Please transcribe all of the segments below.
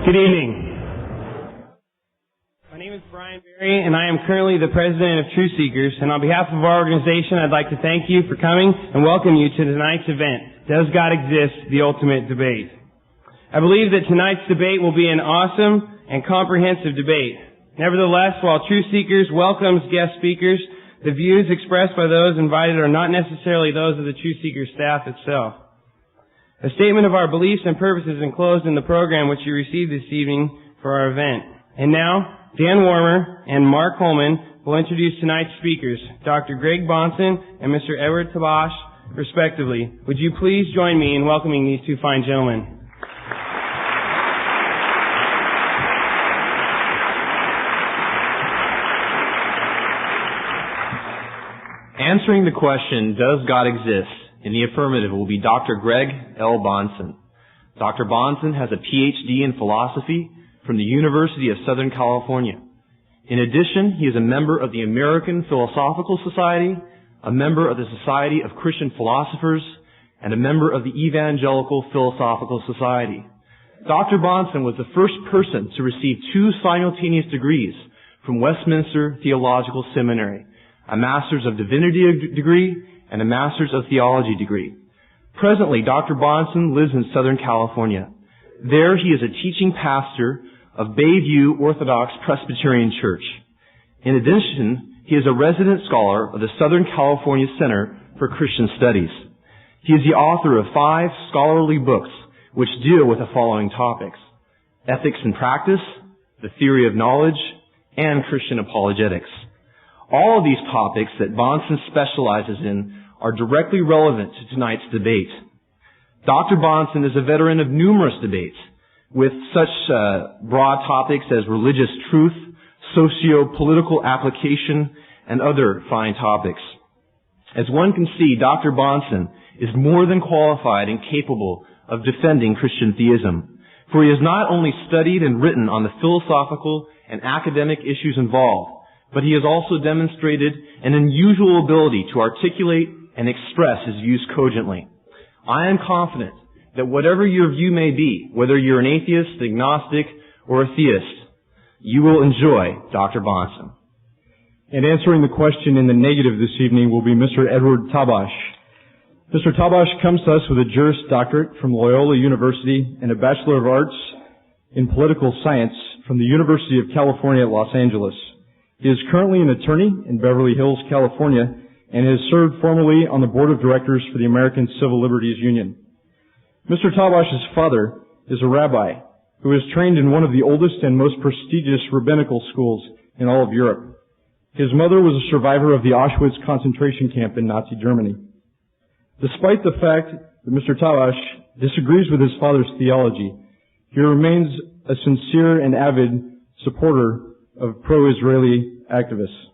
Good evening. My name is Brian Berry, and I am currently the president of Truth Seekers. And on behalf of our organization, I'd like to thank you for coming and welcome you to tonight's event, Does God Exist? The Ultimate Debate. I believe that tonight's debate will be an awesome and comprehensive debate. Nevertheless, while Truth Seekers welcomes guest speakers, the views expressed by those invited are not necessarily those of the Truth Seekers staff itself. A statement of our beliefs and purposes enclosed in the program which you received this evening for our event. And now, Dan Warmer and Mark Holman will introduce tonight's speakers, Dr. Greg Bahnsen and Mr. Edward Tabash, respectively. Would you please join me in welcoming these two fine gentlemen? Answering the question, does God exist? In the affirmative will be Dr. Greg L. Bahnsen. Dr. Bahnsen has a PhD in philosophy from the University of Southern California. In addition, he is a member of the American Philosophical Society, a member of the Society of Christian Philosophers, and a member of the Evangelical Philosophical Society. Dr. Bahnsen was the first person to receive 2 simultaneous degrees from Westminster Theological Seminary, a Master's of Divinity degree and a Master's of Theology degree. Presently, Dr. Bahnsen lives in Southern California. There, he is a teaching pastor of Bayview Orthodox Presbyterian Church. In addition, he is a resident scholar of the Southern California Center for Christian Studies. He is the author of 5 scholarly books which deal with the following topics: ethics and practice, the theory of knowledge, and Christian apologetics. All of these topics that Bahnsen specializes in are directly relevant to tonight's debate. Dr. Bahnsen is a veteran of numerous debates with such broad topics as religious truth, socio-political application, and other fine topics. As one can see, Dr. Bahnsen is more than qualified and capable of defending Christian theism, for he has not only studied and written on the philosophical and academic issues involved, but he has also demonstrated an unusual ability to articulate and express his views cogently. I am confident that whatever your view may be, whether you're an atheist, agnostic, or a theist, you will enjoy Dr. Bahnsen. And answering the question in the negative this evening will be Mr. Edward Tabash. Mr. Tabash comes to us with a Juris Doctorate from Loyola University and a Bachelor of Arts in Political Science from the University of California at Los Angeles. He is currently an attorney in Beverly Hills, California, and has served formally on the board of directors for the American Civil Liberties Union. Mr. Tabash's father is a rabbi who is trained in one of the oldest and most prestigious rabbinical schools in all of Europe. His mother was a survivor of the Auschwitz concentration camp in Nazi Germany. Despite the fact that Mr. Tabash disagrees with his father's theology, he remains a sincere and avid supporter of pro-Israeli activists.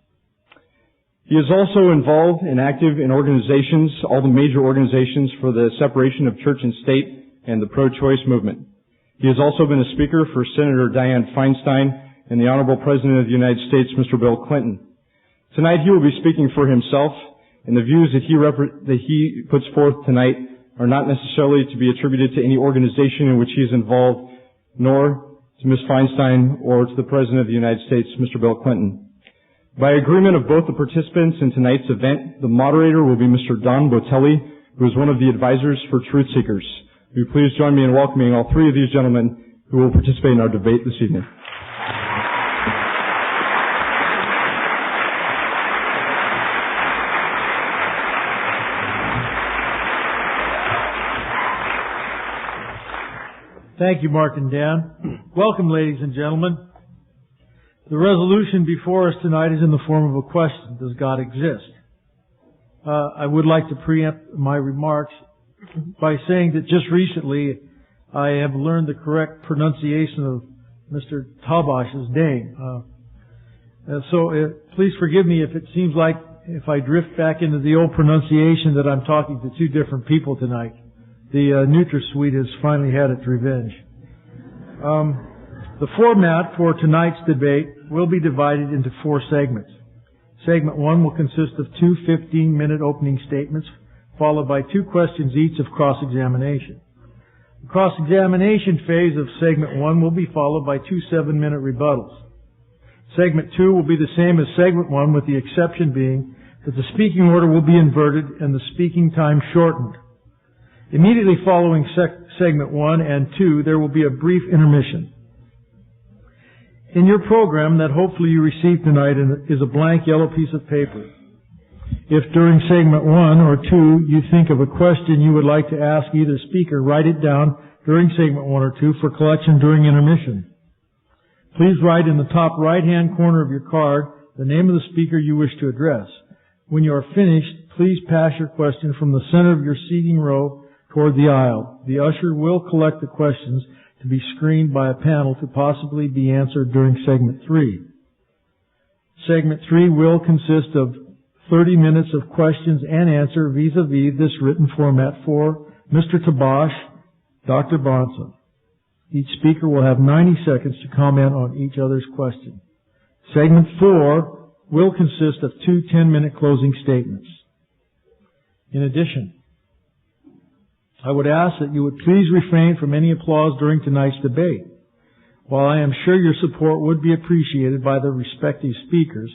He is also involved and active in organizations, all the major organizations for the separation of church and state and the pro-choice movement. He has also been a speaker for Senator Dianne Feinstein and the Honorable President of the United States, Mr. Bill Clinton. Tonight he will be speaking for himself, and the views that he puts forth tonight are not necessarily to be attributed to any organization in which he is involved, nor to Ms. Feinstein or to the President of the United States, Mr. Bill Clinton. By agreement of both the participants in tonight's event, the moderator will be Mr. Don Botelli, who is one of the advisors for Truth Seekers. Will you please join me in welcoming all 3 of these gentlemen who will participate in our debate this evening. Thank you, Mark and Dan. Welcome, ladies and gentlemen. The resolution before us tonight is in the form of a question: does God exist? I would like to preempt my remarks by saying that just recently I have learned the correct pronunciation of Mr. Tabash's name. So please forgive me if it seems like if I drift back into the old pronunciation that I'm talking to 2 different people tonight. The NutraSuite has finally had its revenge. The format for tonight's debate will be divided into 4 segments. Segment 1 will consist of 2 15-minute opening statements, followed by 2 questions each of cross-examination. The cross-examination phase of segment 1 will be followed by 2 7-minute rebuttals. Segment 2 will be the same as segment 1, with the exception being that the speaking order will be inverted and the speaking time shortened. Immediately following segment 1 and 2, there will be a brief intermission. In your program that hopefully you received tonight is a blank yellow piece of paper. If during segment 1 or 2 you think of a question you would like to ask either speaker, write it down during segment 1 or 2 for collection during intermission. Please write in the top right-hand corner of your card the name of the speaker you wish to address. When you are finished, please pass your question from the center of your seating row toward the aisle. The usher will collect the questions to be screened by a panel to possibly be answered during segment 3. Segment 3 will consist of 30 minutes of questions and answer vis-a-vis this written format for Mr. Tabash, Dr. Bahnsen. Each speaker will have 90 seconds to comment on each other's question. Segment 4 will consist of 2 10-minute closing statements. In addition, I would ask that you would please refrain from any applause during tonight's debate. While I am sure your support would be appreciated by the respective speakers,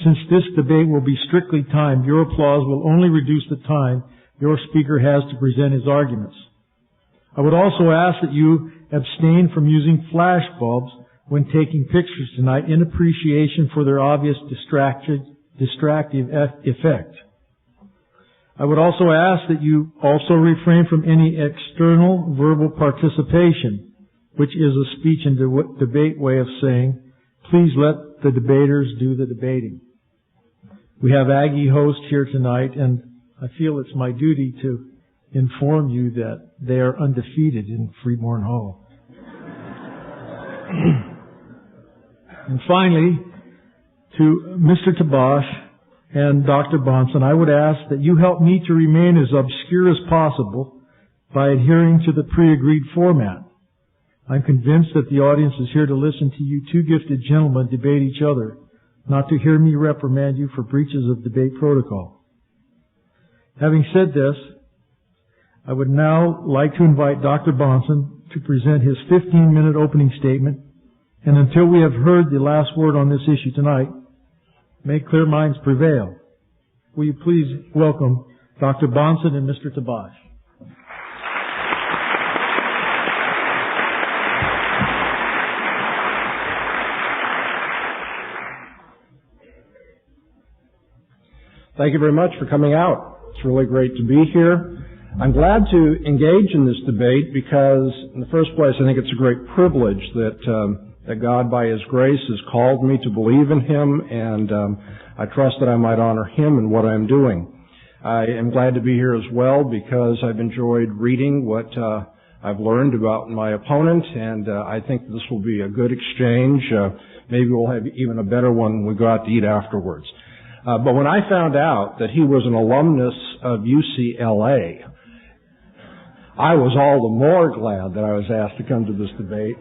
since this debate will be strictly timed, your applause will only reduce the time your speaker has to present his arguments. I would also ask that you abstain from using flash bulbs when taking pictures tonight in appreciation for their obvious distractive effect. I would also ask that you also refrain from any external verbal participation, which is a speech and debate way of saying, please let the debaters do the debating. We have Aggie hosts here tonight, and I feel it's my duty to inform you that they are undefeated in Freeborn Hall. And finally, to Mr. Tabash and Dr. Bahnsen, I would ask that you help me to remain as obscure as possible by adhering to the pre-agreed format. I'm convinced that the audience is here to listen to you two gifted gentlemen debate each other, not to hear me reprimand you for breaches of debate protocol. Having said this, I would now like to invite Dr. Bahnsen to present his 15-minute opening statement, and until we have heard the last word on this issue tonight, may clear minds prevail. Will you please welcome Dr. Bahnsen and Mr. Tabash. Thank you very much for coming out. It's really great to be here. I'm glad to engage in this debate because, in the first place, I think it's a great privilege that God, by His grace, has called me to believe in Him, and I trust that I might honor Him in what I'm doing. I am glad to be here as well because I've enjoyed reading what I've learned about my opponent, and I think this will be a good exchange. Maybe we'll have even a better one when we go out to eat afterwards. But when I found out that he was an alumnus of UCLA, I was all the more glad that I was asked to come to this debate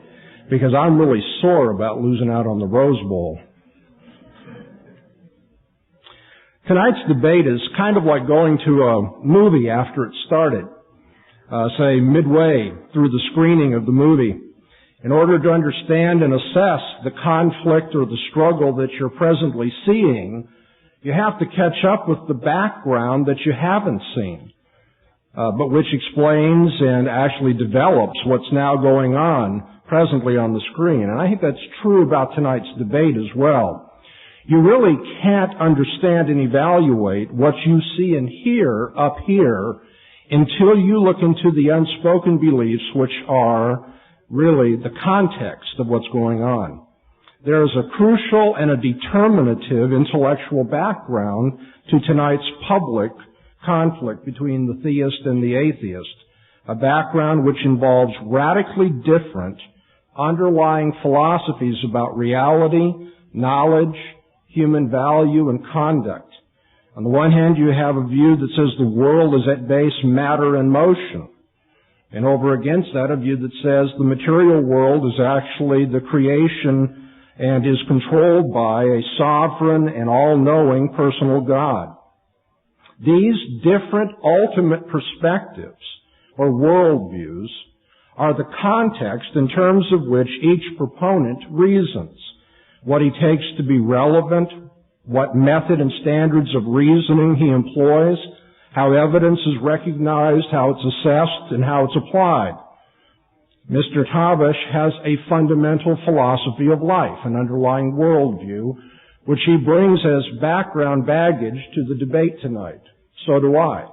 because I'm really sore about losing out on the Rose Bowl. Tonight's debate is kind of like going to a movie after it started, say midway through the screening of the movie. In order to understand and assess the conflict or the struggle that you're presently seeing, you have to catch up with the background that you haven't seen, but which explains and actually develops what's now going on presently on the screen. And I think that's true about tonight's debate as well. You really can't understand and evaluate what you see and hear up here until you look into the unspoken beliefs, which are really the context of what's going on. There is a crucial and a determinative intellectual background to tonight's public conflict between the theist and the atheist, a background which involves radically different underlying philosophies about reality, knowledge, human value, and conduct. On the one hand, you have a view that says the world is at base matter and motion. And over against that, a view that says the material world is actually the creation and is controlled by a sovereign and all-knowing personal God. These different ultimate perspectives or worldviews are the context in terms of which each proponent reasons, what he takes to be relevant, what method and standards of reasoning he employs, how evidence is recognized, how it's assessed, and how it's applied. Mr. Tabash has a fundamental philosophy of life, an underlying worldview, which he brings as background baggage to the debate tonight. So do I.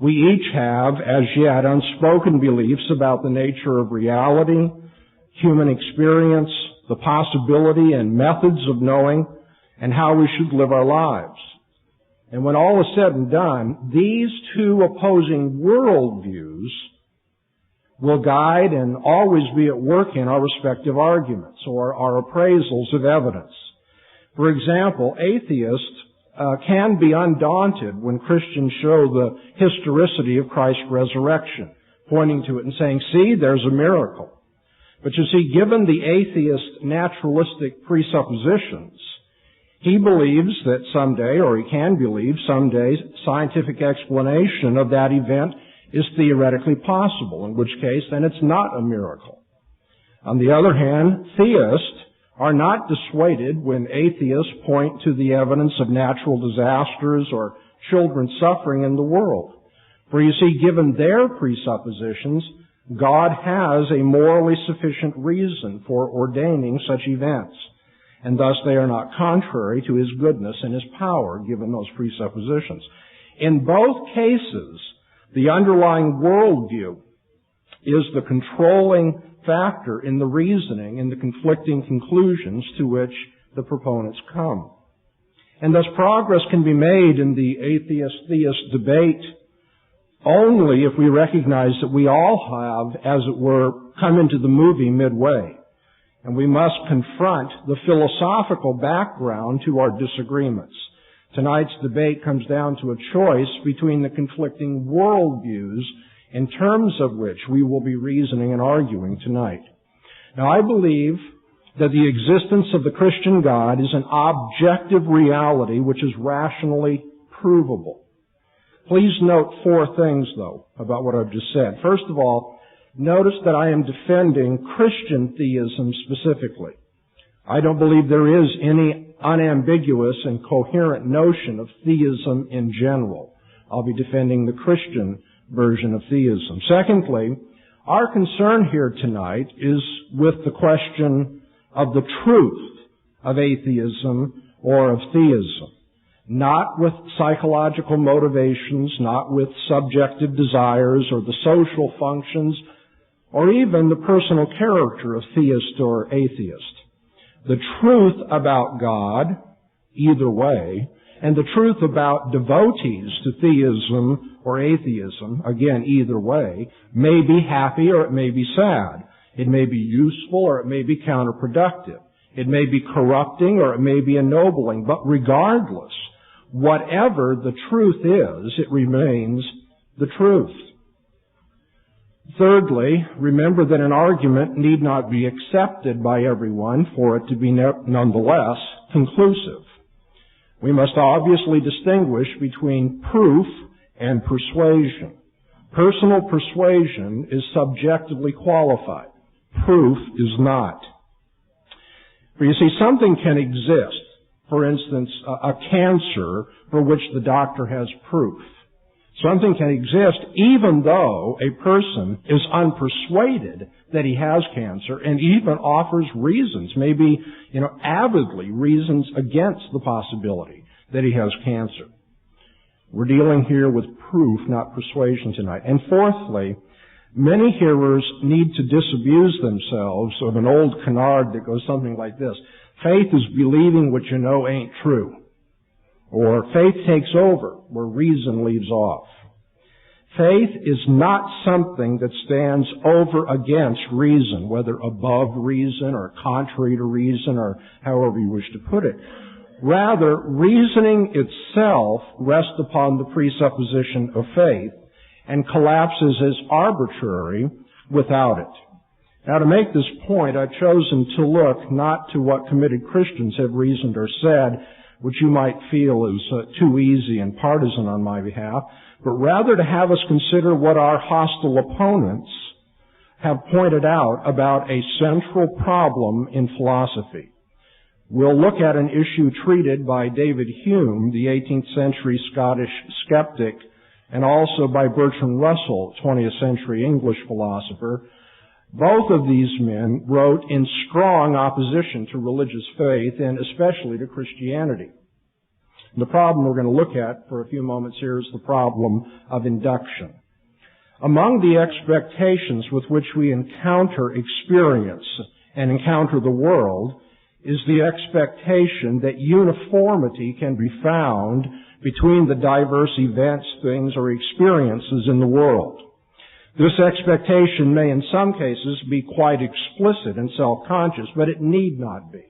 We each have, as yet, unspoken beliefs about the nature of reality, human experience, the possibility and methods of knowing, and how we should live our lives. And when all is said and done, these two opposing worldviews will guide and always be at work in our respective arguments or our appraisals of evidence. For example, atheists can be undaunted when Christians show the historicity of Christ's resurrection, pointing to it and saying, see, there's a miracle. But you see, given the atheist naturalistic presuppositions, he believes that someday, or he can believe someday, scientific explanation of that event is theoretically possible, in which case then it's not a miracle. On the other hand, theists are not dissuaded when atheists point to the evidence of natural disasters or children suffering in the world. For you see, given their presuppositions, God has a morally sufficient reason for ordaining such events, and thus they are not contrary to His goodness and His power, given those presuppositions. In both cases, the underlying worldview is the controlling factor in the reasoning and the conflicting conclusions to which the proponents come. And thus progress can be made in the atheist-theist debate only if we recognize that we all have, as it were, come into the movie midway. And we must confront the philosophical background to our disagreements. Tonight's debate comes down to a choice between the conflicting worldviews in terms of which we will be reasoning and arguing tonight. Now, I believe that the existence of the Christian God is an objective reality which is rationally provable. Please note four things, though, about what I've just said. First of all, notice that I am defending Christian theism specifically. I don't believe there is any unambiguous and coherent notion of theism in general. I'll be defending the Christian version of theism. Secondly, our concern here tonight is with the question of the truth of atheism or of theism, not with psychological motivations, not with subjective desires or the social functions or even the personal character of theist or atheist. The truth about God, either way, and the truth about devotees to theism or atheism, again, either way, may be happy or it may be sad. It may be useful or it may be counterproductive. It may be corrupting or it may be ennobling. But regardless, whatever the truth is, it remains the truth. Thirdly, remember that an argument need not be accepted by everyone for it to be nonetheless conclusive. We must obviously distinguish between proof and persuasion. Personal persuasion is subjectively qualified. Proof is not. For you see, something can exist, for instance, a cancer for which the doctor has proof. Something can exist even though a person is unpersuaded that he has cancer and even offers reasons, maybe, avidly reasons against the possibility that he has cancer. We're dealing here with proof, not persuasion tonight. And fourthly, many hearers need to disabuse themselves of an old canard that goes something like this. Faith is believing what you know ain't true. Or faith takes over where reason leaves off. Faith is not something that stands over against reason, whether above reason or contrary to reason or however you wish to put it. Rather, reasoning itself rests upon the presupposition of faith and collapses as arbitrary without it. Now, to make this point, I've chosen to look not to what committed Christians have reasoned or said, which you might feel is too easy and partisan on my behalf, but rather to have us consider what our hostile opponents have pointed out about a central problem in philosophy. We'll look at an issue treated by David Hume, the 18th century Scottish skeptic, and also by Bertrand Russell, 20th century English philosopher. Both of these men wrote in strong opposition to religious faith and especially to Christianity. The problem we're going to look at for a few moments here is the problem of induction. Among the expectations with which we encounter experience and encounter the world is the expectation that uniformity can be found between the diverse events, things, or experiences in the world. This expectation may in some cases be quite explicit and self-conscious, but it need not be.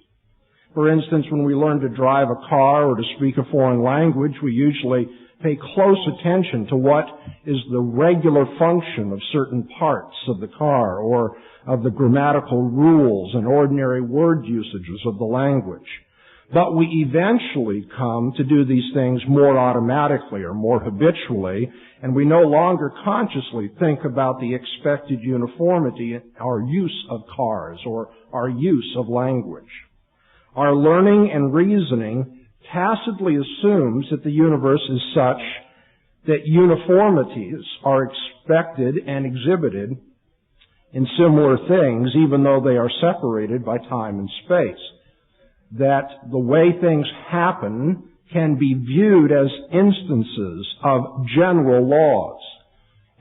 For instance, when we learn to drive a car or to speak a foreign language, we usually pay close attention to what is the regular function of certain parts of the car or of the grammatical rules and ordinary word usages of the language. But we eventually come to do these things more automatically or more habitually, and we no longer consciously think about the expected uniformity in our use of cars or our use of language. Our learning and reasoning tacitly assumes that the universe is such that uniformities are expected and exhibited in similar things, even though they are separated by time and space. That the way things happen can be viewed as instances of general laws.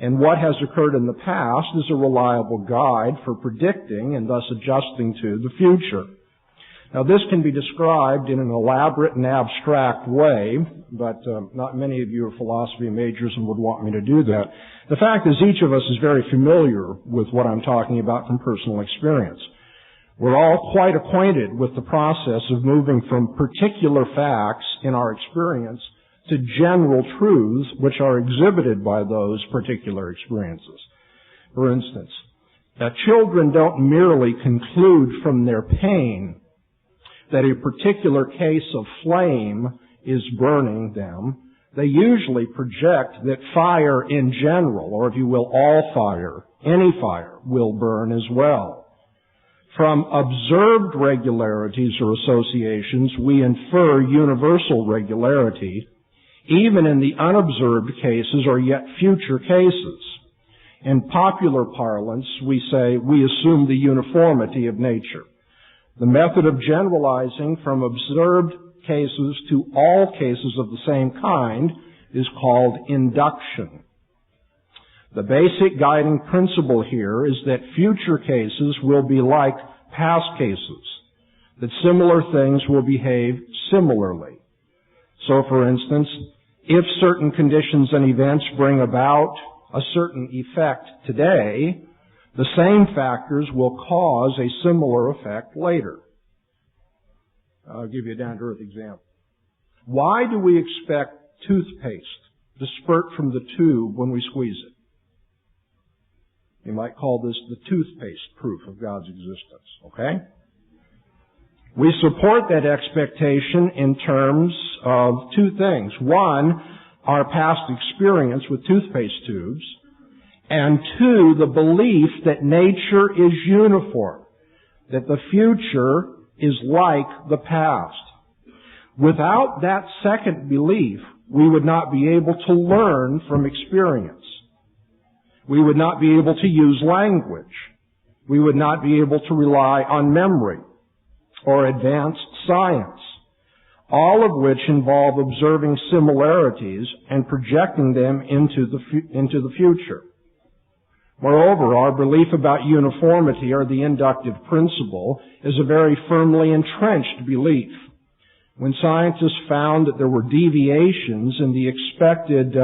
And what has occurred in the past is a reliable guide for predicting and thus adjusting to the future. Now, this can be described in an elaborate and abstract way, but not many of you are philosophy majors and would want me to do that. The fact is, each of us is very familiar with what I'm talking about from personal experience. We're all quite acquainted with the process of moving from particular facts in our experience to general truths which are exhibited by those particular experiences. For instance, children don't merely conclude from their pain that a particular case of flame is burning them. They usually project that fire in general, or if you will, all fire, any fire, will burn as well. From observed regularities or associations, we infer universal regularity, even in the unobserved cases or yet future cases. In popular parlance, we say we assume the uniformity of nature. The method of generalizing from observed cases to all cases of the same kind is called induction. The basic guiding principle here is that future cases will be like past cases, that similar things will behave similarly. So, for instance, if certain conditions and events bring about a certain effect today, the same factors will cause a similar effect later. I'll give you a down-to-earth example. Why do we expect toothpaste to spurt from the tube when we squeeze it? You might call this the toothpaste proof of God's existence, okay? We support that expectation in terms of two things. One, our past experience with toothpaste tubes, and two, the belief that nature is uniform, that the future is like the past. Without that second belief, we would not be able to learn from experience. We would not be able to use language. We would not be able to rely on memory or advanced science, all of which involve observing similarities and projecting them into the future. Moreover, our belief about uniformity or the inductive principle is a very firmly entrenched belief. When scientists found that there were deviations in the expected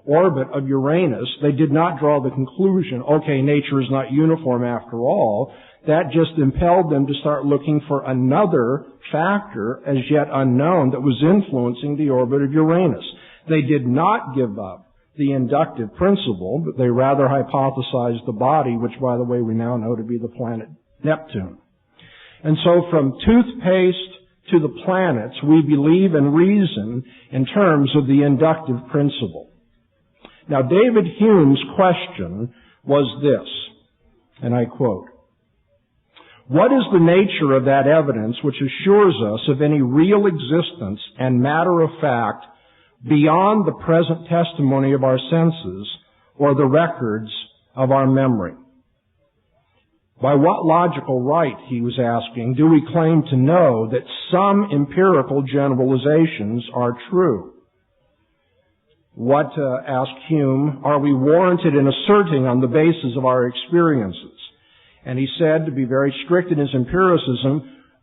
orbit of Uranus, they did not draw the conclusion, okay, nature is not uniform after all. That just impelled them to start looking for another factor as yet unknown that was influencing the orbit of Uranus. They did not give up the inductive principle, but they rather hypothesized the body, which, by the way, we now know to be the planet Neptune. And so from toothpaste to the planets, we believe and reason in terms of the inductive principle. Now, David Hume's question was this: And I quote, "What is the nature of that evidence which assures us of any real existence and matter of fact beyond the present testimony of our senses or the records of our memory? By what logical right," he was asking, "do we claim to know that some empirical generalizations are true? What," asked Hume, "are we warranted in asserting on the basis of our experiences?" And he said, to be very strict in his empiricism,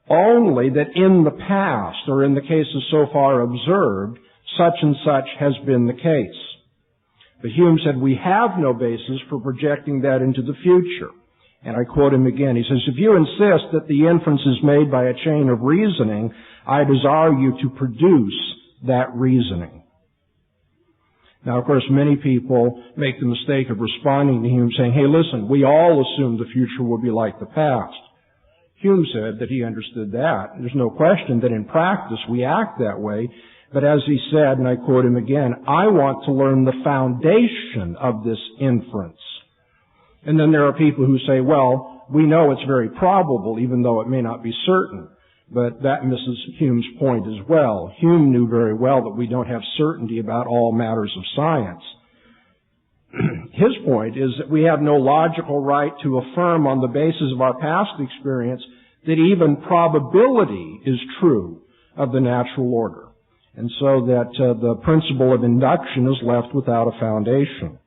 only that in the past, or in the cases so far observed, such and such has been the case. But Hume said, we have no basis for projecting that into the future. And I quote him again. He says, "If you insist that the inference is made by a chain of reasoning, I desire you to produce that reasoning." Now, of course, many people make the mistake of responding to Hume saying, "Hey, listen, we all assume the future will be like the past." Hume said that he understood that. There's no question that in practice we act that way. But as he said, and I quote him again, "I want to learn the foundation of this inference." And then there are people who say, well, we know it's very probable, even though it may not be certain. But that misses Hume's point as well. Hume knew very well that we don't have certainty about all matters of science. His point is that we have no logical right to affirm on the basis of our past experience that even probability is true of the natural order. And so that the principle of induction is left without a foundation.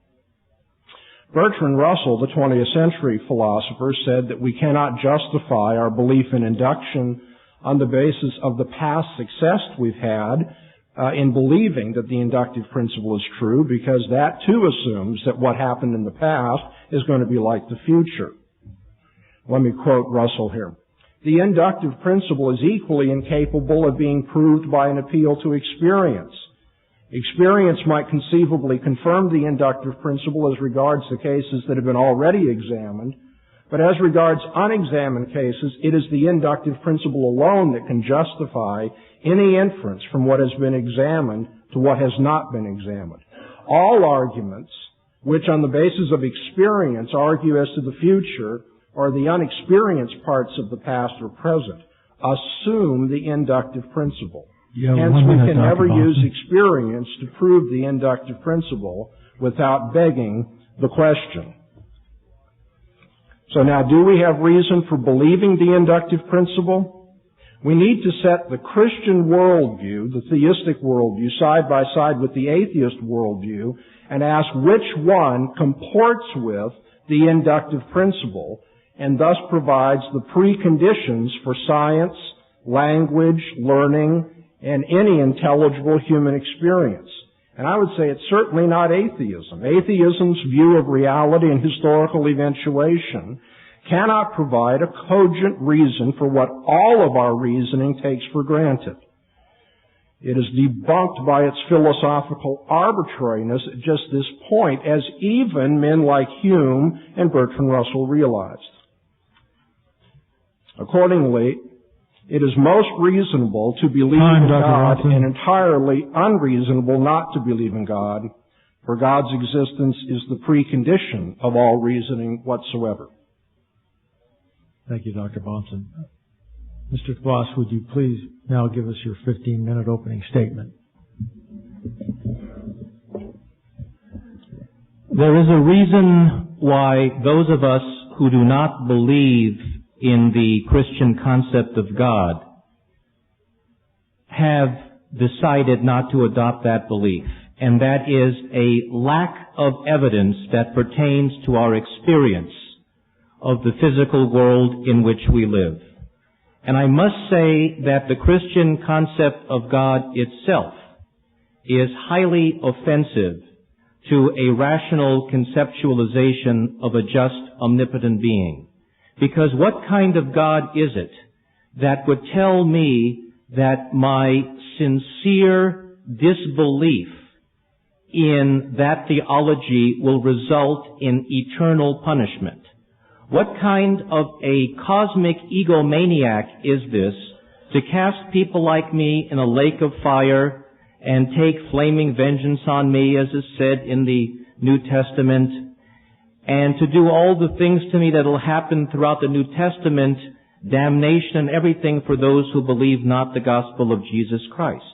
Bertrand Russell, the 20th century philosopher, said that we cannot justify our belief in induction on the basis of the past success we've had in believing that the inductive principle is true, because that too assumes that what happened in the past is going to be like the future. Let me quote Russell here. "The inductive principle is equally incapable of being proved by an appeal to experience. Experience might conceivably confirm the inductive principle as regards the cases that have been already examined, but as regards unexamined cases, it is the inductive principle alone that can justify any inference from what has been examined to what has not been examined. All arguments which on the basis of experience argue as to the future or the unexperienced parts of the past or present assume the inductive principle. Hence, we can never use experience to prove the inductive principle without begging the question." So now, do we have reason for believing the inductive principle? We need to set the Christian worldview, the theistic worldview, side by side with the atheist worldview and ask which one comports with the inductive principle and thus provides the preconditions for science, language, learning, and any intelligible human experience. And I would say it's certainly not atheism. Atheism's view of reality and historical eventuation cannot provide a cogent reason for what all of our reasoning takes for granted. It is debunked by its philosophical arbitrariness at just this point, as even men like Hume and Bertrand Russell realized. Accordingly, it is most reasonable to believe in God and entirely unreasonable not to believe in God, for God's existence is the precondition of all reasoning whatsoever. Thank you, Dr. Bahnsen. Mr. Tabash, would you please now give us your 15-minute opening statement? There is a reason why those of us who do not believe in the Christian concept of God have decided not to adopt that belief, and that is a lack of evidence that pertains to our experience of the physical world in which we live. And I must say that the Christian concept of God itself is highly offensive to a rational conceptualization of a just, omnipotent being. Because what kind of God is it that would tell me that my sincere disbelief in that theology will result in eternal punishment? What kind of a cosmic egomaniac is this to cast people like me in a lake of fire and take flaming vengeance on me, as is said in the New Testament, and to do all the things to me that will happen throughout the New Testament, damnation and everything for those who believe not the gospel of Jesus Christ.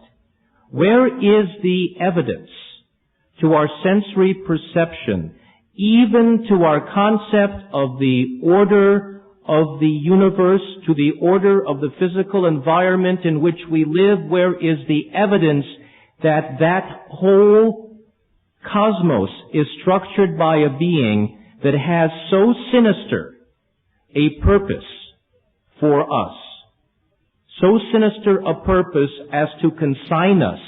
Where is the evidence to our sensory perception, even to our concept of the order of the universe, to the order of the physical environment in which we live? Where is the evidence that that whole cosmos is structured by a being that has so sinister a purpose for us? So sinister a purpose as to consign us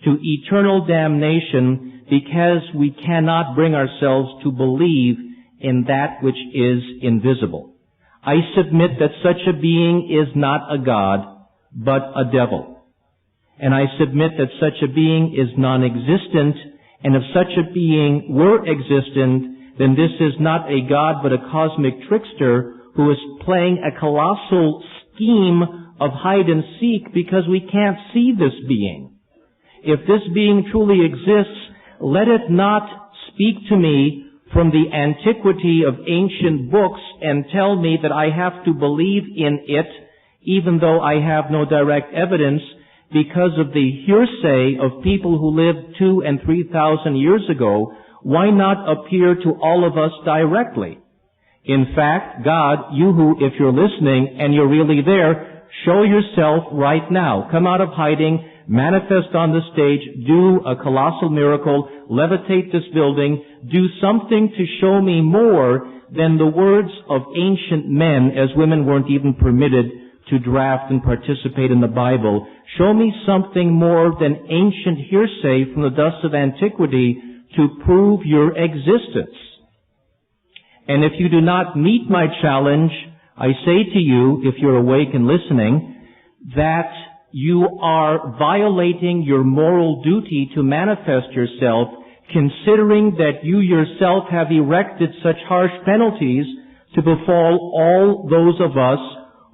to eternal damnation because we cannot bring ourselves to believe in that which is invisible. I submit that such a being is not a God, but a devil. And I submit that such a being is non-existent, and if such a being were existent, then this is not a God, but a cosmic trickster who is playing a colossal scheme of hide and seek because we can't see this being. If this being truly exists, let it not speak to me from the antiquity of ancient books and tell me that I have to believe in it, even though I have no direct evidence, because of the hearsay of people who lived 2,000 and 3,000 years ago. Why not appear to all of us directly? In fact, God, you who, if you're listening and you're really there, show yourself right now. Come out of hiding, manifest on the stage, do a colossal miracle, levitate this building, do something to show me more than the words of ancient men, as women weren't even permitted to draft and participate in the Bible. Show me something more than ancient hearsay from the dust of antiquity to prove your existence. And if you do not meet my challenge, I say to you, if you're awake and listening, that you are violating your moral duty to manifest yourself, considering that you yourself have erected such harsh penalties to befall all those of us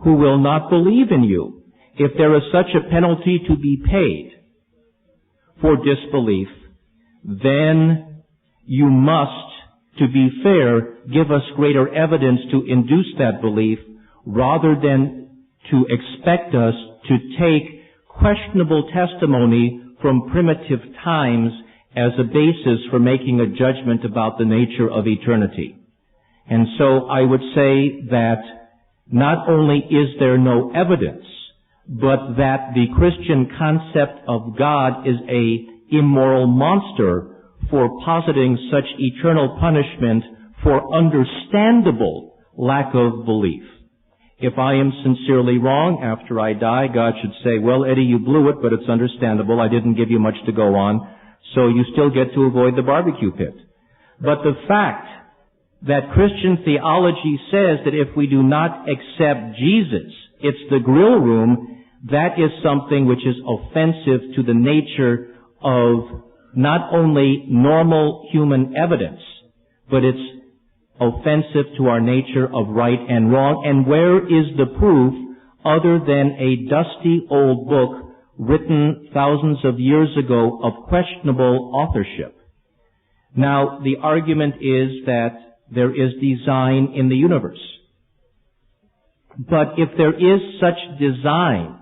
who will not believe in you. If there is such a penalty to be paid for disbelief, then you must, to be fair, give us greater evidence to induce that belief rather than to expect us to take questionable testimony from primitive times as a basis for making a judgment about the nature of eternity. And so I would say that not only is there no evidence, but that the Christian concept of God is a immoral monster for positing such eternal punishment for understandable lack of belief. If I am sincerely wrong after I die, God should say, well, Eddie, you blew it, but it's understandable. I didn't give you much to go on, so you still get to avoid the barbecue pit. But the fact that Christian theology says that if we do not accept Jesus, it's the grill room, that is something which is offensive to the nature of not only normal human evidence, but it's offensive to our nature of right and wrong. And where is the proof other than a dusty old book written thousands of years ago of questionable authorship? Now, the argument is that there is design in the universe. But if there is such design,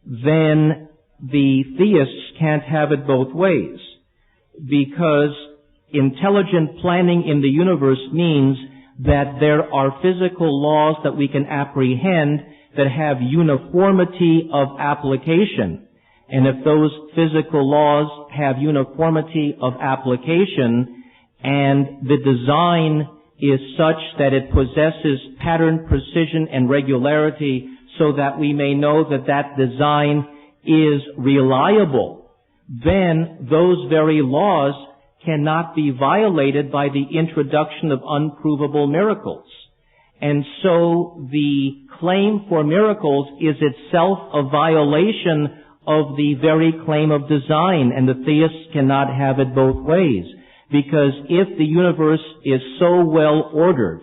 then the theists can't have it both ways, because intelligent planning in the universe means that there are physical laws that we can apprehend that have uniformity of application. And if those physical laws have uniformity of application and the design is such that it possesses pattern, precision, and regularity so that we may know that that design is reliable, then those very laws cannot be violated by the introduction of unprovable miracles. And so the claim for miracles is itself a violation of the very claim of design, and the theists cannot have it both ways. Because if the universe is so well ordered,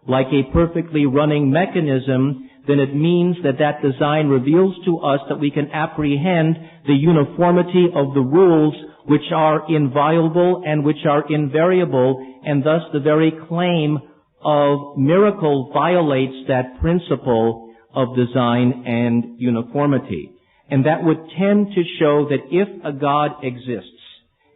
like a perfectly running mechanism, then it means that that design reveals to us that we can apprehend the uniformity of the rules which are inviolable and which are invariable, and thus the very claim of miracle violates that principle of design and uniformity. And that would tend to show that if a God exists,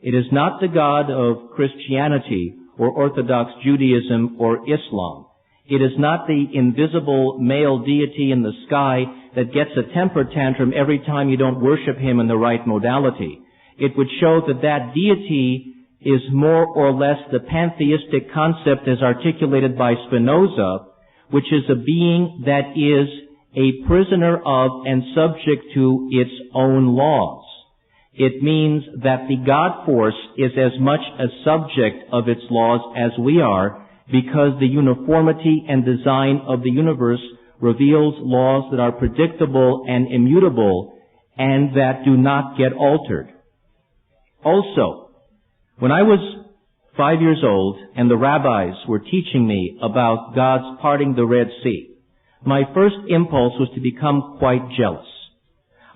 it is not the God of Christianity or Orthodox Judaism or Islam. It is not the invisible male deity in the sky that gets a temper tantrum every time you don't worship him in the right modality. It would show that that deity is more or less the pantheistic concept as articulated by Spinoza, which is a being that is a prisoner of and subject to its own laws. It means that the God force is as much a subject of its laws as we are, because the uniformity and design of the universe reveals laws that are predictable and immutable and that do not get altered. Also, when I was 5 years old and the rabbis were teaching me about God's parting the Red Sea, my first impulse was to become quite jealous.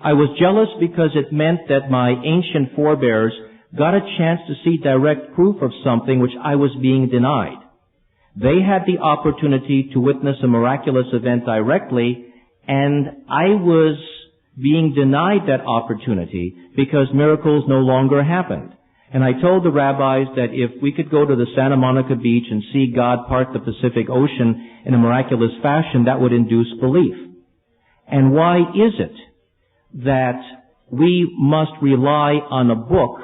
I was jealous because it meant that my ancient forebears got a chance to see direct proof of something which I was being denied. They had the opportunity to witness a miraculous event directly, and I was being denied that opportunity because miracles no longer happened. And I told the rabbis that if we could go to the Santa Monica beach and see God part the Pacific Ocean in a miraculous fashion, that would induce belief. And why is it that we must rely on a book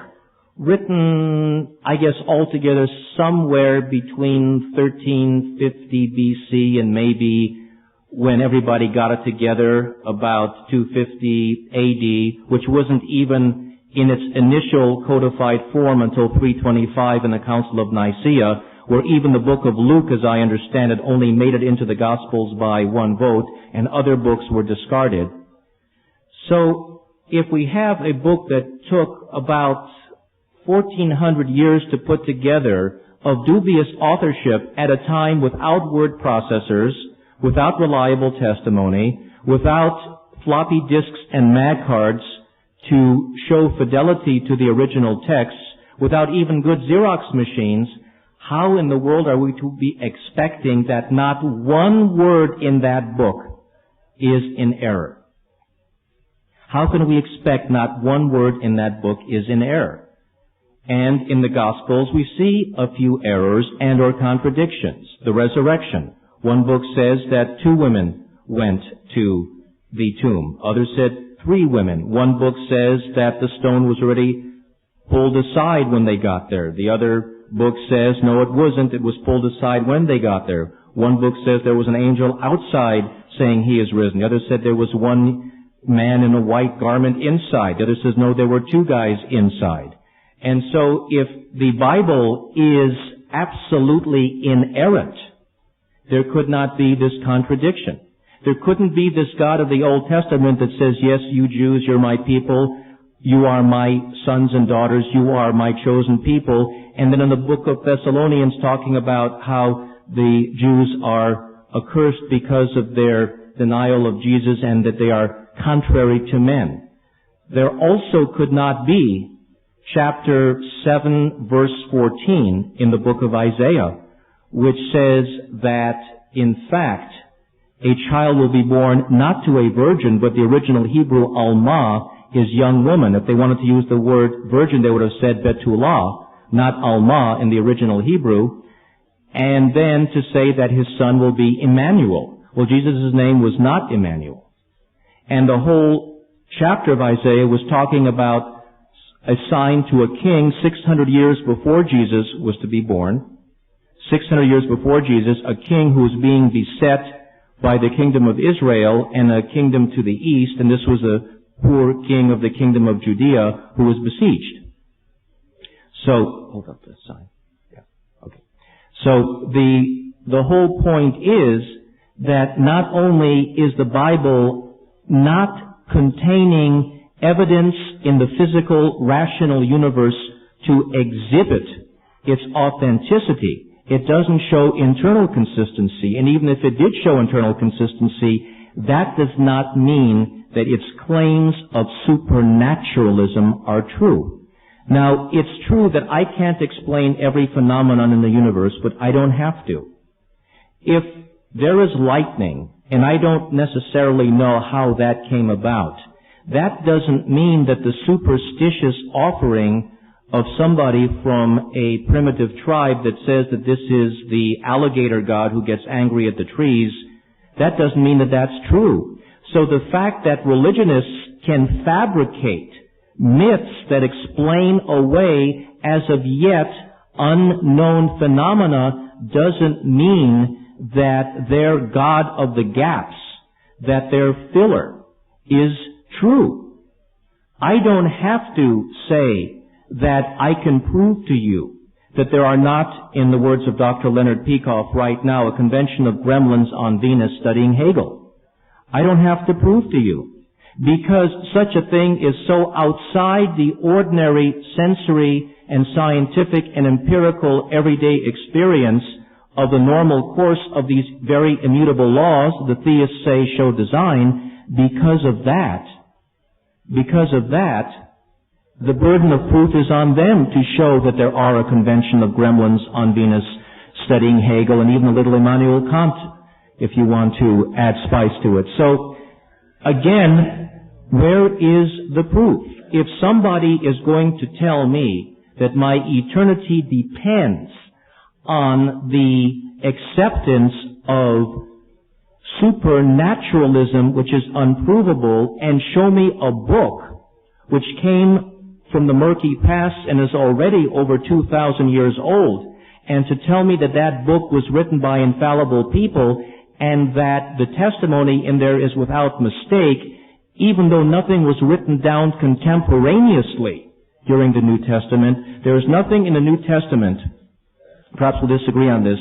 written, I guess, altogether somewhere between 1350 BC and maybe when everybody got it together about 250 AD, which wasn't even in its initial codified form until 325 in the Council of Nicaea, where even the book of Luke, as I understand it, only made it into the Gospels by one vote, and other books were discarded. So, if we have a book that took about 1,400 years to put together of dubious authorship at a time without word processors, without reliable testimony, without floppy disks and mag cards to show fidelity to the original texts, without even good Xerox machines, how in the world are we to be expecting that not one word in that book is in error? How can we expect not one word in that book is in error? And in the Gospels we see a few errors and or contradictions. The resurrection. One book says that 2 women went to the tomb. Others said 3 women. One book says that the stone was already pulled aside when they got there. The other book says, no, it wasn't. It was pulled aside when they got there. One book says there was an angel outside saying he is risen. The other said there was one man in a white garment inside. The other says, no, there were 2 guys inside. And so if the Bible is absolutely inerrant, there could not be this contradiction. There couldn't be this God of the Old Testament that says, yes, you Jews, you're my people. You are my sons and daughters. You are my chosen people. And then in the book of Thessalonians talking about how the Jews are accursed because of their denial of Jesus and that they are contrary to men. There also could not be chapter 7 verse 14 in the book of Isaiah, which says that in fact a child will be born not to a virgin, but the original Hebrew alma is young woman. If they wanted to use the word virgin, they would have said betulah, not alma in the original Hebrew, and then to say that his son will be Emmanuel. Well, Jesus' name was not Emmanuel. And the whole chapter of Isaiah was talking about a sign to a king 600 years before Jesus was to be born. 600 years before Jesus, a king who was being beset by the kingdom of Israel and a kingdom to the east, and this was a poor king of the kingdom of Judea who was besieged. So, hold up this sign. Yeah, okay. So the whole point is that not only is the Bible not containing evidence in the physical, rational universe to exhibit its authenticity, it doesn't show internal consistency. And even if it did show internal consistency, that does not mean that its claims of supernaturalism are true. Now, it's true that I can't explain every phenomenon in the universe, but I don't have to. If there is lightning, and I don't necessarily know how that came about, that doesn't mean that the superstitious offering of somebody from a primitive tribe that says that this is the alligator god who gets angry at the trees, that doesn't mean that that's true. So the fact that religionists can fabricate myths that explain away as of yet unknown phenomena doesn't mean that their God of the gaps, that their filler is true. I don't have to say that I can prove to you that there are not, in the words of Dr. Leonard Peikoff right now, a convention of gremlins on Venus studying Hegel. I don't have to prove to you, because such a thing is so outside the ordinary sensory and scientific and empirical everyday experience of the normal course of these very immutable laws the theists say show design. Because of that, the burden of proof is on them to show that there are a convention of gremlins on Venus studying Hegel and even a little Immanuel Kant, if you want to add spice to it. So, again, where is the proof? If somebody is going to tell me that my eternity depends on the acceptance of supernaturalism, which is unprovable, and show me a book which came from the murky past and is already over 2,000 years old, and to tell me that that book was written by infallible people and that the testimony in there is without mistake, even though nothing was written down contemporaneously during the New Testament, there is nothing in the New Testament, perhaps we'll disagree on this,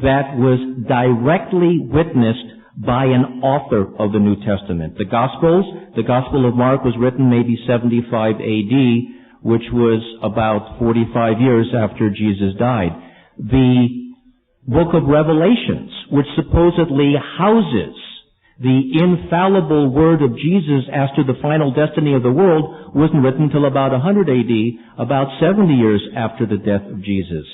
that was directly witnessed by an author of the New Testament. The Gospel of Mark was written maybe 75 AD, which was about 45 years after Jesus died. The book of Revelations, which supposedly houses the infallible word of Jesus as to the final destiny of the world, wasn't written until about 100 AD, about 70 years after the death of Jesus.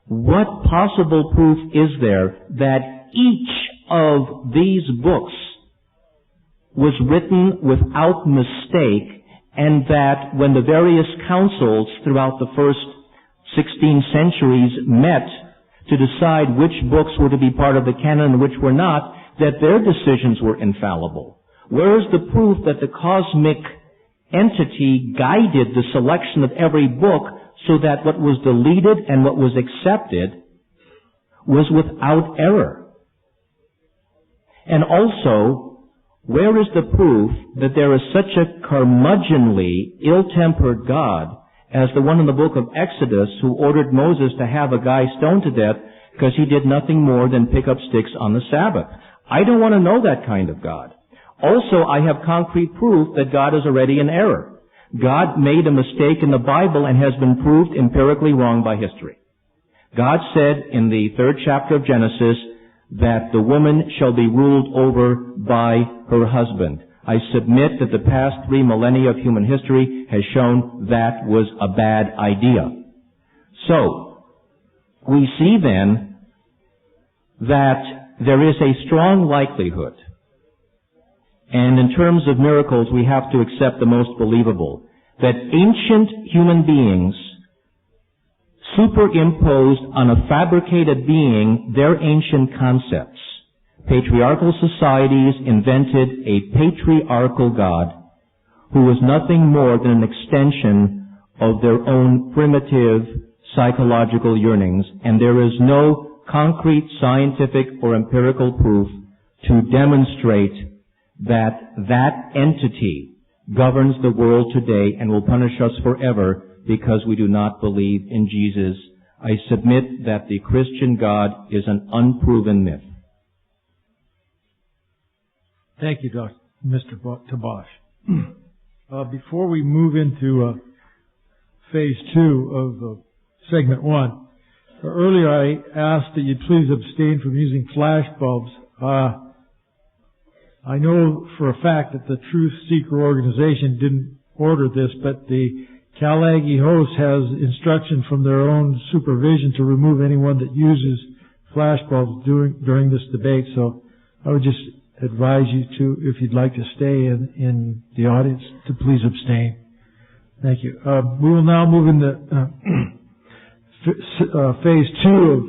What possible proof is there that each of these books was written without mistake, and that when the various councils throughout the first 16 centuries met to decide which books were to be part of the canon and which were not, that their decisions were infallible? Where is the proof that the cosmic entity guided the selection of every book so that what was deleted and what was accepted was without error? And also, where is the proof that there is such a curmudgeonly, ill-tempered God as the one in the book of Exodus who ordered Moses to have a guy stoned to death because he did nothing more than pick up sticks on the Sabbath? I don't want to know that kind of God. Also, I have concrete proof that God is already in error. God made a mistake in the Bible and has been proved empirically wrong by history. God said in the 3rd chapter of Genesis that the woman shall be ruled over by her husband. I submit that the past 3 millennia of human history has shown that was a bad idea. So, we see then that there is a strong likelihood, and in terms of miracles we have to accept the most believable, that ancient human beings superimposed on a fabricated being their ancient concepts. Patriarchal societies invented a patriarchal God who was nothing more than an extension of their own primitive psychological yearnings, and there is no concrete scientific or empirical proof to demonstrate that that entity governs the world today and will punish us forever because we do not believe in Jesus. I submit that the Christian God is an unproven myth. Thank you, Mr. Tabash. Before we move into phase 2 of segment 1, earlier I asked that you please abstain from using flash bulbs. I know for a fact that the Truth Seeker organization didn't order this, but the CalAggie host has instruction from their own supervision to remove anyone that uses flashbulbs during this debate. So I would just advise you to, if you'd like to stay in the audience, to please abstain. Thank you. We will now move into phase 2 of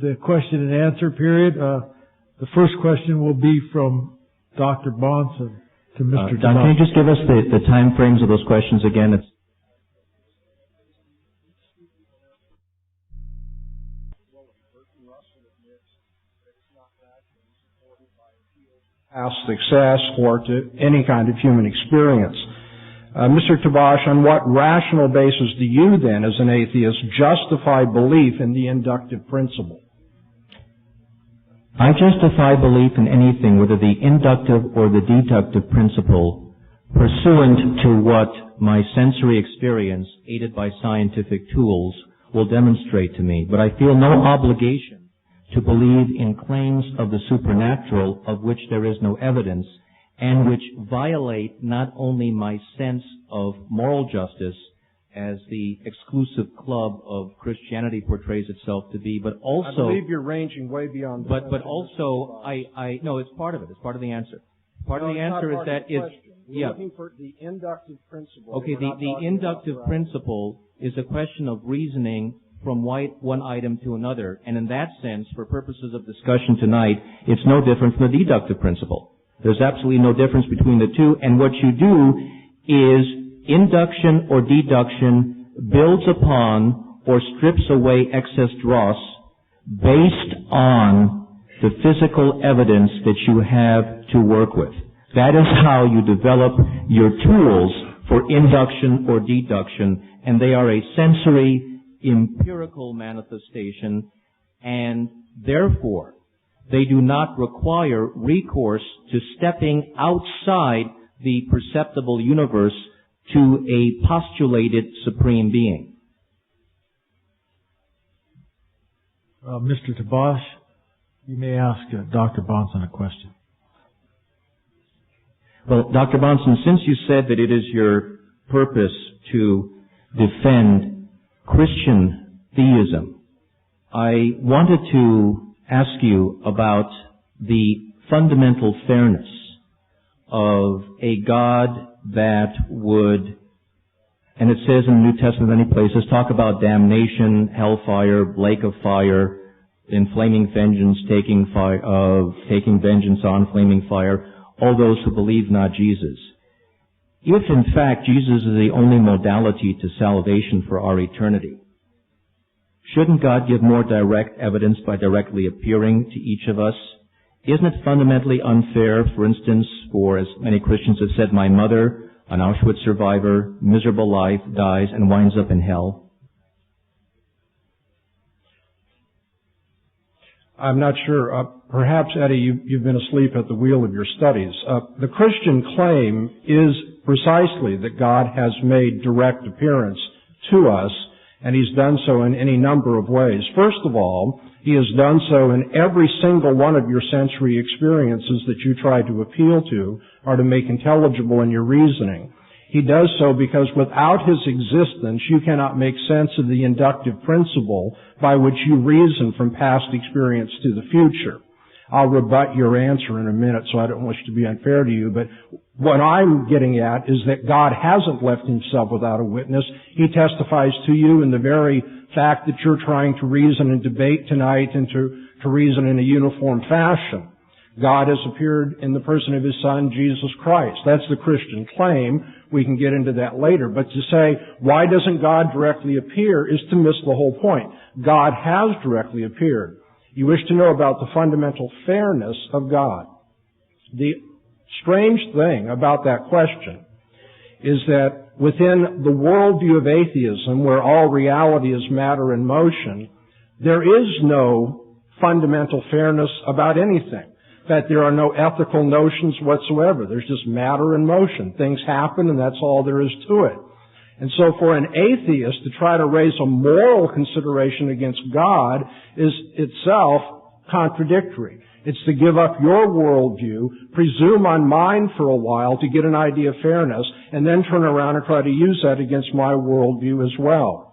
the question and answer period. The first question will be from Dr. Bahnsen to Mr. Don, can you just give us the time frames of those questions again? It's past success or to any kind of human experience. Mr. Tabash, on what rational basis do you then, as an atheist, justify belief in the inductive principle? I justify belief in anything, whether the inductive or the deductive principle, pursuant to what my sensory experience, aided by scientific tools, will demonstrate to me. But I feel no obligation to believe in claims of the supernatural of which there is no evidence, and which violate not only my sense of moral justice, as the exclusive club of Christianity portrays itself to be, but also... I believe you're ranging way beyond the But also, no, it's part of it. It's part of the answer. Part of the answer is that it's... We're looking for the inductive principle. Okay, the inductive principle is a question of reasoning from one item to another, and in that sense, for purposes of discussion tonight, it's no different from the deductive principle. There's absolutely no difference between the two, and what you do is induction or deduction builds upon or strips away excess dross based on the physical evidence that you have to work with. That is how you develop your tools for induction or deduction, and they are a sensory, empirical manifestation, and therefore they do not require recourse to stepping outside the perceptible universe to a postulated supreme being. Mr. Tabash, you may ask Dr. Bahnsen a question. Well, Dr. Bahnsen, since you said that it is your purpose to defend Christian theism, I wanted to ask you about the fundamental fairness of a God that would, and it says in the New Testament many places, talk about damnation, hellfire, lake of fire, in flaming vengeance, taking vengeance on flaming fire, all those who believe not Jesus. If in fact Jesus is the only modality to salvation for our eternity, shouldn't God give more direct evidence by directly appearing to each of us? Isn't it fundamentally unfair, for instance, for, as many Christians have said, my mother, an Auschwitz survivor, miserable life, dies and winds up in hell? I'm not sure. Perhaps, Eddie, you've been asleep at the wheel of your studies. The Christian claim is precisely that God has made direct appearance to us, and He's done so in any number of ways. First of all, He has done so in every single one of your sensory experiences that you try to appeal to or to make intelligible in your reasoning. He does so because without His existence, you cannot make sense of the inductive principle by which you reason from past experience to the future. I'll rebut your answer in a minute, so I don't wish to be unfair to you, but what I'm getting at is that God hasn't left Himself without a witness. He testifies to you in the very fact that you're trying to reason and debate tonight and to reason in a uniform fashion. God has appeared in the person of His Son, Jesus Christ. That's the Christian claim. We can get into that later. But to say, why doesn't God directly appear, is to miss the whole point. God has directly appeared. You wish to know about the fundamental fairness of God. The strange thing about that question is that within the worldview of atheism, where all reality is matter in motion, there is no fundamental fairness about anything. In fact, there are no ethical notions whatsoever. There's just matter in motion. Things happen, and that's all there is to it. And so for an atheist to try to raise a moral consideration against God is itself contradictory. It's to give up your worldview, presume on mine for a while to get an idea of fairness, and then turn around and try to use that against my worldview as well.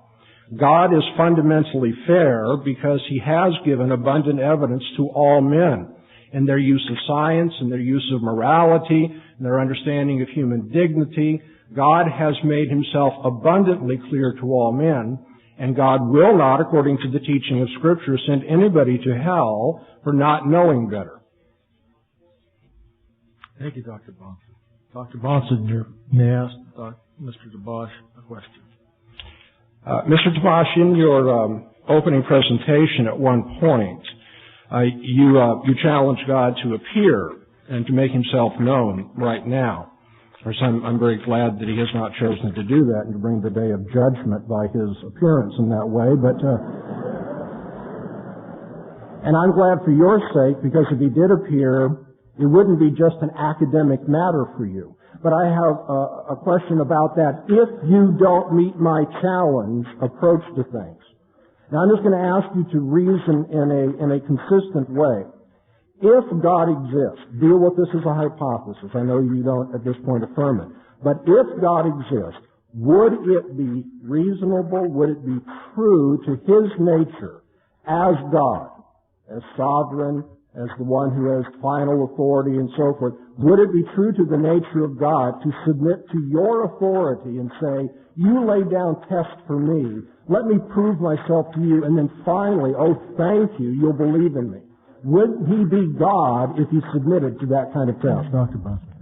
God is fundamentally fair because He has given abundant evidence to all men in their use of science, in their use of morality, in their understanding of human dignity. God has made Himself abundantly clear to all men, and God will not, according to the teaching of Scripture, send anybody to hell for not knowing better. Thank you, Dr. Bahnsen. Dr. Bahnsen, you may ask Mr. Tabash a question. Mr. Tabash, in your opening presentation at one point, you challenged God to appear and to make Himself known right now. Of course, I'm very glad that He has not chosen to do that and to bring the day of judgment by His appearance in that way. But and I'm glad for your sake, because if He did appear, it wouldn't be just an academic matter for you. But I have a question about that. If you don't meet my challenge approach to things. Now I'm just going to ask you to reason in a consistent way. If God exists, deal with this as a hypothesis. I know you don't at this point affirm it. But if God exists, would it be reasonable, would it be true to His nature as God, as sovereign, as the one who has final authority and so forth, would it be true to the nature of God to submit to your authority and say, you lay down tests for me, let me prove myself to you, and then finally, oh thank you, you'll believe in me? Would He be God if He submitted to that kind of test? Dr. Bahnsen.